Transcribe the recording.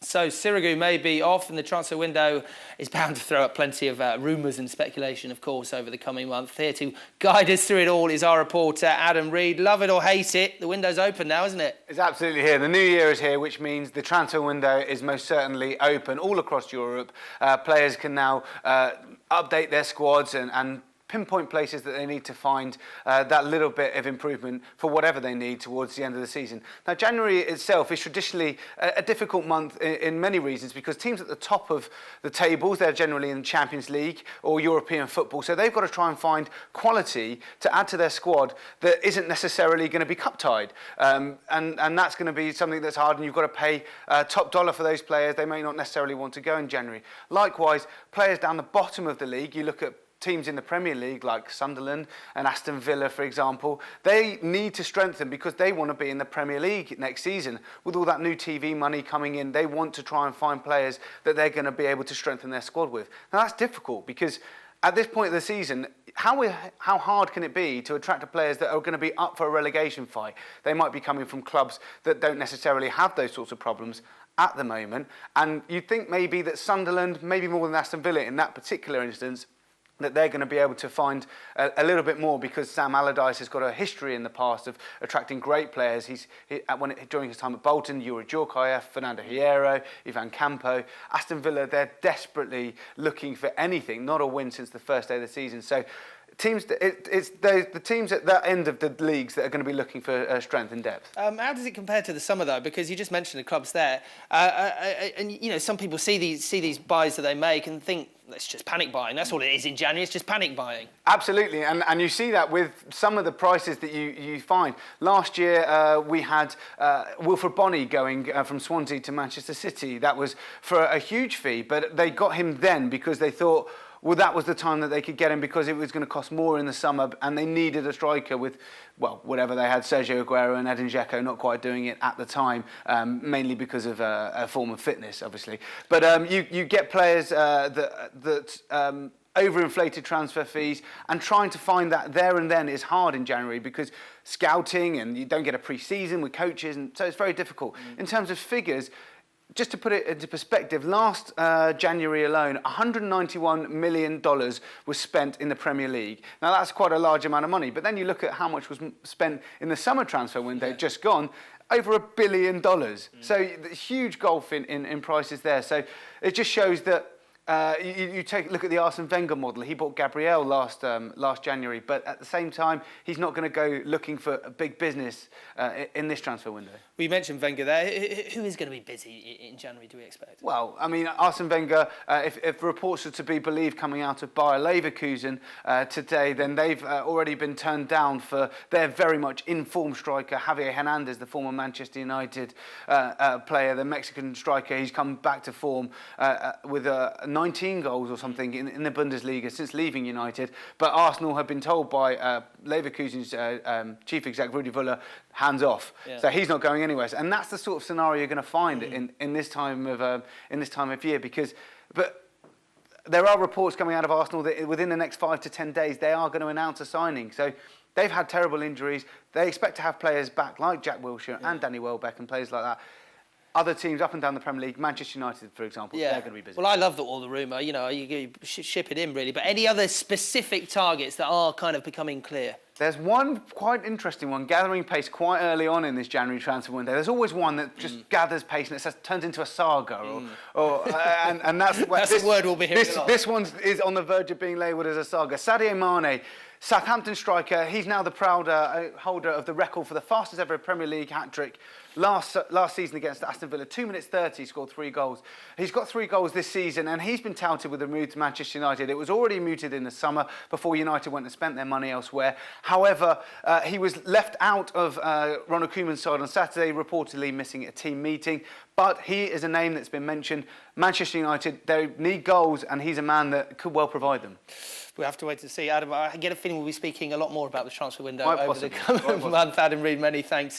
So Sirigu may be off, and the transfer window is bound to throw up plenty of rumours and speculation, of course, over the coming month. Here to guide us through it all is our reporter, Adam Reed. Love it or hate it, the window's open now, isn't it? It's absolutely here. The new year is here, which means the transfer window is most certainly open all across Europe. Players can now update their squads and pinpoint places that they need to find that little bit of improvement for whatever they need towards the end of the season. Now, January itself is traditionally a difficult month in many reasons, because teams at the top of the tables, they're generally in Champions League or European football, so they've got to try and find quality to add to their squad that isn't necessarily going to be cup-tied. And that's going to be something that's hard, and you've got to pay top dollar for those players. They may not necessarily want to go in January. Likewise, players down the bottom of the league, you look at teams in the Premier League like Sunderland and Aston Villa, for example, they need to strengthen because they want to be in the Premier League next season. With all that new TV money coming in, they want to try and find players that they're going to be able to strengthen their squad with. Now, that's difficult because at this point of the season, how hard can it be to attract players that are going to be up for a relegation fight? They might be coming from clubs that don't necessarily have those sorts of problems at the moment. And you'd think maybe that Sunderland, maybe more than Aston Villa in that particular instance, that they're going to be able to find a little bit more, because Sam Allardyce has got a history in the past of attracting great players. During his time at Bolton, Yuri Djorkaeff, Fernando Hierro, Ivan Campo. Aston Villa, they're desperately looking for anything, not a win since the first day of the season. So it's the teams at that end of the leagues that are going to be looking for strength and depth. How does it compare to the summer, though? Because you just mentioned the clubs there, and you know, some people see these buys that they make and think it's just panic buying. That's all it is in January. It's just panic buying. Absolutely, and you see that with some of the prices that you find. Last year we had Wilfred Bonney going from Swansea to Manchester City. That was for a huge fee, but they got him then because they thought, well, that was the time that they could get him, because it was going to cost more in the summer, and they needed a striker with, well, whatever they had, Sergio Aguero and Edin Dzeko not quite doing it at the time, mainly because of a form of fitness, obviously. But you get players that overinflated transfer fees, and trying to find that there and then is hard in January because scouting, and you don't get a pre-season with coaches, and so it's very difficult. In terms of figures, just to put it into perspective, last January alone, $191 million was spent in the Premier League. Now, that's quite a large amount of money, but then you look at how much was spent in the summer transfer window, just gone, over $1 billion. So huge gulf in prices there. So it just shows that you take a look at the Arsene Wenger model. He bought Gabriel last January, but at the same time, he's not going to go looking for a big business in this transfer window. Well, you mentioned Wenger there. Who is going to be busy in January, do we expect? Well, I mean, Arsene Wenger, if reports are to be believed coming out of Bayer Leverkusen today, then they've already been turned down for their very much in-form striker, Javier Hernandez, the former Manchester United player, the Mexican striker. He's come back to form with 19 goals or something in the Bundesliga since leaving United. But Arsenal have been told by Leverkusen's chief exec, Rudi Völler, hands off. Yeah. So he's not going anywhere. And that's the sort of scenario you're going to find in this time of year. But there are reports coming out of Arsenal that within the next 5 to 10 days they are going to announce a signing. So they've had terrible injuries. They expect to have players back like Jack Wilshere and Danny Welbeck and players like that. Other teams up and down the Premier League, Manchester United, for example, they're going to be busy. Well, I love all the rumour. You know, you ship it in, really. But any other specific targets that are kind of becoming clear? There's one quite interesting one, gathering pace quite early on in this January transfer window. There's always one that just gathers pace and it turns into a saga, and that's the word we'll be hearing a lot. This one is on the verge of being labelled as a saga. Sadio Mane, Southampton striker, he's now the proud holder of the record for the fastest ever Premier League hat-trick. Last season against Aston Villa, 2 minutes 30, scored 3 goals. He's got 3 goals this season, and he's been touted with a move to Manchester United. It was already mooted in the summer before United went and spent their money elsewhere. However, he was left out of Ronald Koeman's side on Saturday, reportedly missing a team meeting. But he is a name that's been mentioned. Manchester United, they need goals, and he's a man that could well provide them. We'll have to wait to see. Adam, I get a feeling we'll be speaking a lot more about the transfer window over the coming month. Adam Reed, many thanks.